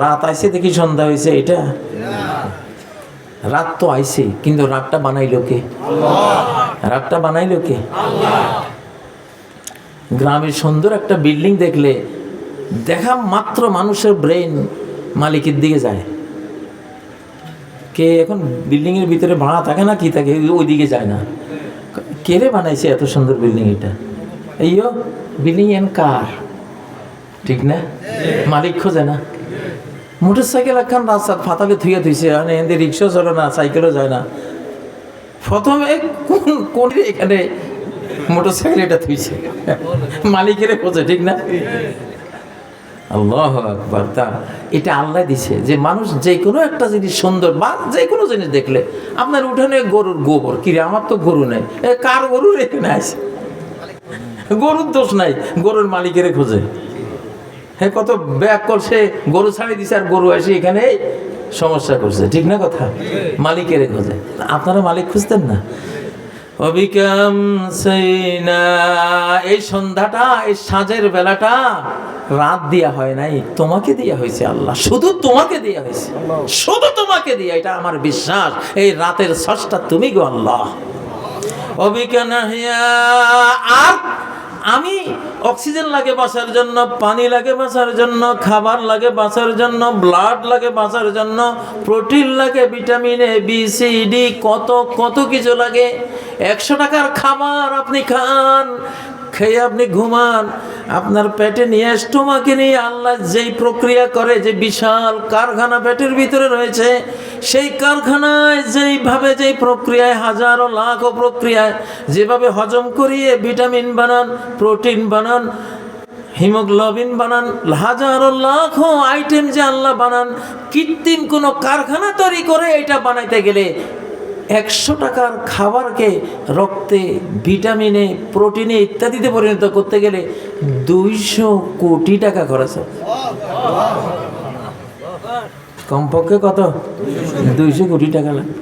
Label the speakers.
Speaker 1: রাত আইছে দেখি সন্ধ্যা হয়েছে, এটা রাত তো আইছে, কিন্তু রাতটা বানাইলো কে? রাতটা বানাইলো কে? গ্রামের সুন্দর একটা বিল্ডিং দেখলে দেখা মাত্র মানুষের ব্রেন মালিকের দিকে যায়। কে এখন বিল্ডিং এর ভিতরে ভাড়া থাকে না কি থাকে, ওই দিকে যায় না। কে রে বানাইছে এত সুন্দর বিল্ডিং? এটা এইও বিল্ডিং এন কার, ঠিক না? মালিক খোঁজে না। মোটর সাইকেল একখান রাস্তা ফাতালে থুয়ে থুইছে, এদের রিক্সা চলে না, সাইকেলও যায় না। প্রথমে কোন এখানে মোটর সাইকেল এটা থুইছে, মালিকের খোঁজে, ঠিক না? আল্লাহু আকবার। তা এটা আল্লাহ দিছে যে মানুষ যে কোনো একটা জিনিস সুন্দর বা যে কোনো জিনিস দেখলে, আপনার উঠানে গরুর গোবর, কিরে আমার তো গরু নেই, কার গরুর এখানে আছে? গরুর দোষ নাই, গরুর মালিকের খোঁজে। হ্যাঁ, কত ব্যাগ করছে, গরু ছাড়িয়ে দিছে আর গরু এসে এখানে সমস্যা করছে, ঠিক না কথা? মালিকের খোঁজে। আপনারা মালিক খুঁজতেন না? অবিকাম সেইনা, এই সন্ধ্যাটা, এই সাঁঝের বেলাটা রাত দিয়া হয় নাই, তোমাকে দিয়া হয়েছে আল্লাহ, শুধু তোমাকে দিয়া হয়েছে, শুধু তোমাকে দিয়া। এটা আমার বিশ্বাস, এই রাতের স্রষ্টা তুমি গো আল্লাহ। অবিকানাহিয়া, আর আমি অক্সিজেন লাগে বাঁচার জন্য, পানি লাগে বাঁচার জন্য, খাবার লাগে বাঁচার জন্য, ব্লাড লাগে বাঁচার জন্য, প্রোটিন লাগে, vitamin A, B, C, D, কত কত কিছু লাগে। 100 টাকার খাবার আপনি খান, খেয়ে আপনি ঘুমান, আপনার পেটে নিয়ে স্টোমাকে নিয়ে আল্লাহ যেই প্রক্রিয়া করে, যে বিশাল কারখানা পেটের ভিতরে রয়েছে, সেই কারখানায় যেইভাবে যেই প্রক্রিয়ায়, হাজারো লাখো প্রক্রিয়ায় যেভাবে হজম করিয়ে ভিটামিন বানান, প্রোটিন বানান, হিমোগ্লোবিন বানান, হাজারো লাখো আইটেম যে আল্লাহ বানান, কৃত্রিম কোনো কারখানা তৈরি করে এটা বানাইতে গেলে 100 টাকার খাবারকে রক্তে, ভিটামিনে, প্রোটিনে ইত্যাদিতে পরিণত করতে গেলে 200 কোটি টাকা খরচ হয়। কমপক্ষে কত? 200 কোটি টাকা লাগে।